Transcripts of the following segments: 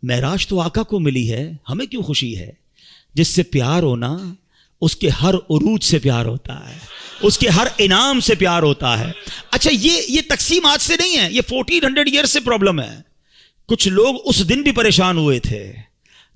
معراج تو آقا کو ملی ہے، ہمیں کیوں خوشی ہے؟ جس سے پیار ہونا اس کے ہر عروج سے پیار ہوتا ہے، اس کے ہر انعام سے پیار ہوتا ہے۔ اچھا یہ تقسیم آج سے نہیں ہے، یہ 1400 ایئر سے پرابلم ہے۔ کچھ لوگ اس دن بھی پریشان ہوئے تھے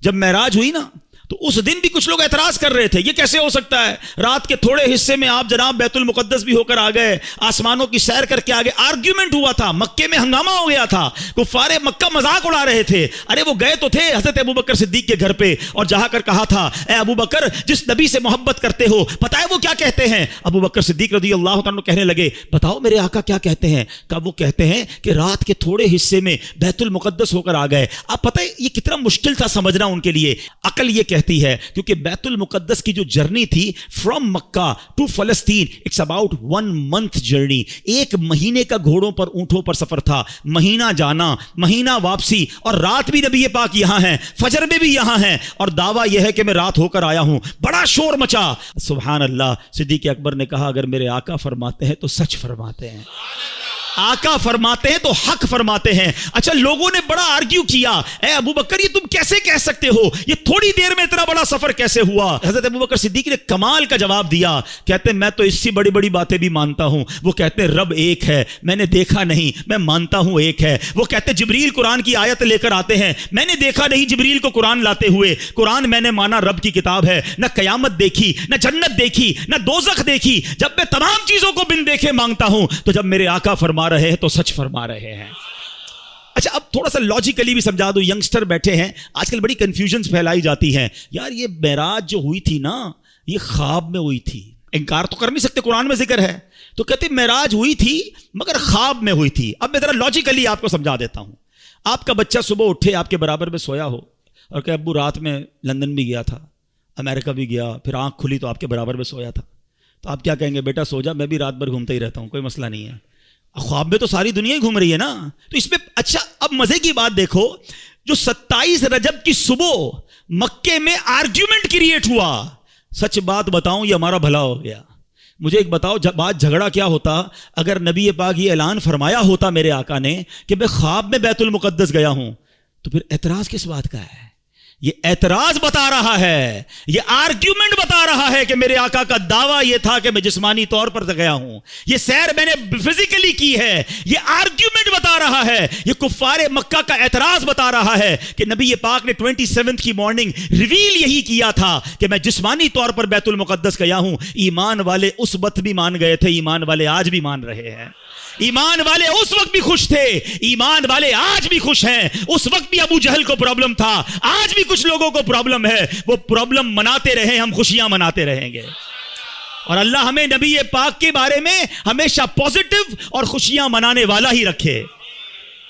جب معراج ہوئی نا، تو اس دن بھی کچھ لوگ اعتراض کر رہے تھے، یہ کیسے ہو سکتا ہے؟ رات کے تھوڑے حصے میں آپ جناب بیت المقدس بھی ہو کر آ گئے، آسمانوں کی سیر کر کے آ گئے۔ آرگیومنٹ ہوا تھا، مکے میں ہنگامہ ہو گیا تھا، کفار مکہ مذاق اڑا رہے تھے۔ ارے وہ گئے تو تھے حضرت ابوبکر صدیق کے گھر پہ اور جا کر کہا تھا، اے ابوبکر جس نبی سے محبت کرتے ہو پتہ ہے وہ کیا کہتے ہیں؟ ابوبکر صدیق رضی اللہ عنہ کہنے لگے، بتاؤ میرے آقا کیا کہتے ہیں؟ کہ وہ کہتے ہیں کہ رات کے تھوڑے حصے میں بیت المقدس ہو کر آ گئے۔ اب پتہ ہے یہ کتنا مشکل تھا سمجھنا ان کے لیے۔ عقل یہ کہتی ہے کیونکہ بیت المقدس کی جو جرنی تھی فرام مکہ ٹو فلسطین، اٹس اباؤٹ 1 month جرنی، 1 مہینے کا گھوڑوں پر اونٹوں پر سفر تھا، مہینہ جانا مہینہ واپسی، اور رات بھی نبی پاک یہاں ہیں، فجر میں بھی یہاں ہیں، اور دعویٰ یہ ہے کہ میں رات ہو کر آیا ہوں۔ بڑا شور مچا، سبحان اللہ۔ صدیق اکبر نے کہا اگر میرے آقا فرماتے ہیں تو سچ فرماتے ہیں، آقا فرماتے ہیں تو حق فرماتے ہیں۔ اچھا لوگوں نے بڑا آرگیو کیا، اے ابوبکر یہ تم کیسے کہہ سکتے ہو؟ یہ تھوڑی دیر میں اتنا بڑا سفر کیسے ہوا؟ حضرت ابوبکر صدیق نے کمال کا جواب دیا، کہتے ہیں میں تو اس سے بڑی بڑی باتیں بھی مانتا ہوں۔ وہ کہتے ہیں رب ایک ہے، میں نے دیکھا نہیں، میں مانتا ہوں ایک ہے۔ وہ کہتے ہیں جبریل قرآن کی آیت لے کر آتے ہیں، میں نے دیکھا نہیں جبریل کو قرآن لاتے ہوئے، قرآن میں نے مانا رب کی کتاب ہے۔ نہ قیامت دیکھی، نہ جنت دیکھی، نہ دوزخ دیکھی، جب میں تمام چیزوں کو بن دیکھے مانگتا ہوں، تو جب میرے آقا فرما رہے ہیں تو سچ فرما رہے ہیں۔ اچھا اب تھوڑا سا لاجیکلی بھی سمجھا دو، ینگسٹر بیٹھے ہیں آج کل، بڑی کنفیوژنز پھیلائی جاتی ہیں، یار یہ معراج جو ہوئی تھی نا یہ خواب میں ہوئی تھی، انکار تو کر نہیں سکتے، قرآن میں ذکر ہے، تو کہتے معراج ہوئی تھی مگر خواب میں ہوئی تھی۔ اب میں ذرا لاجیکلی آپ کو سمجھا دیتا ہوں۔ آپ کا بچہ صبح اٹھے آپ کے برابر میں سویا ہو اور کہ ابو رات میں لندن بھی گیا تھا، امریکہ بھی گیا، پھر آنکھ کھلی تو آپ کے برابر میں سویا تھا، تو آپ کیا کہیں گے؟ بیٹا سو جا، میں بھی رات بھر گھومتا ہی رہتا ہوں، کوئی مسئلہ نہیں ہے۔ خواب میں تو ساری دنیا ہی گھوم رہی ہے نا، تو اس میں اچھا اب مزے کی بات دیکھو، جو 27 رجب کی صبح مکے میں آرگیومنٹ کریٹ ہوا، سچ بات بتاؤں یہ ہمارا بھلا ہو گیا۔ مجھے ایک بتاؤ بات جھگڑا کیا ہوتا اگر نبی پاک یہ اعلان فرمایا ہوتا میرے آقا نے کہ میں خواب میں بیت المقدس گیا ہوں، تو پھر اعتراض کس بات کا ہے؟ یہ اعتراض بتا رہا ہے، یہ آرگیومنٹ بتا رہا ہے کہ میرے آقا کا دعویٰ یہ تھا کہ میں جسمانی طور پر گیا ہوں، یہ سیر میں نے فزیکلی کی ہے، یہ آرگیومنٹ بتا رہا ہے، یہ کفار مکہ کا اعتراض بتا رہا ہے کہ نبی پاک نے 27 کی مارننگ ریویل یہی کیا تھا کہ میں جسمانی طور پر بیت المقدس گیا ہوں۔ ایمان والے اس وقت بھی مان گئے تھے، ایمان والے آج بھی مان رہے ہیں، ایمان والے اس وقت بھی خوش تھے، ایمان والے آج بھی خوش ہیں۔ اس وقت بھی ابو جہل کو پرابلم تھا، آج بھی کچھ لوگوں کو پرابلم ہے، وہ پرابلم مناتے رہیں، ہم خوشیاں مناتے رہیں گے، اور اللہ ہمیں نبی پاک کے بارے میں ہمیشہ پازیٹیو اور خوشیاں منانے والا ہی رکھے۔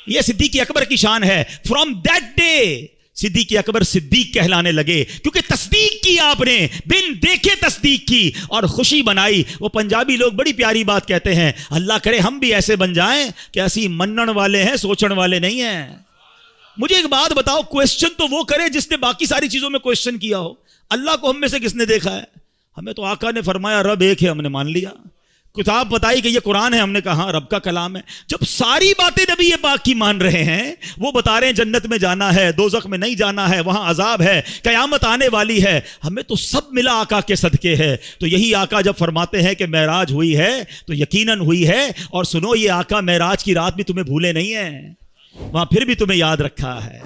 یہ صدیق اکبر کی شان ہے۔ فرام دیٹ ڈے صدیق اکبر صدیق کہلانے لگے، کیونکہ تصدیق کی، آپ نے بن دیکھے تصدیق کی اور خوشی بنائی۔ وہ پنجابی لوگ بڑی پیاری بات کہتے ہیں، اللہ کرے ہم بھی ایسے بن جائیں کہ ایسی منن والے ہیں، سوچن والے نہیں ہیں۔ مجھے ایک بات بتاؤ، کویسچن تو وہ کرے جس نے باقی ساری چیزوں میں کویسچن کیا ہو، اللہ کو ہم میں سے کس نے دیکھا ہے؟ ہمیں تو آقا نے فرمایا رب ایک ہے، ہم نے مان لیا، کتاب بتائی کہ یہ قرآن ہے، ہم نے کہا ہاں رب کا کلام ہے۔ جب ساری باتیں نبی پاک کی مان رہے ہیں، وہ بتا رہے ہیں جنت میں جانا ہے، دوزخ میں نہیں جانا ہے، وہاں عذاب ہے، قیامت آنے والی ہے، ہمیں تو سب ملا آقا کے صدقے ہے۔ تو یہی آقا جب فرماتے ہیں کہ معراج ہوئی ہے تو یقیناً ہوئی ہے، اور سنو یہ آقا معراج کی رات بھی تمہیں بھولے نہیں ہیں، وہاں پھر بھی تمہیں یاد رکھا ہے۔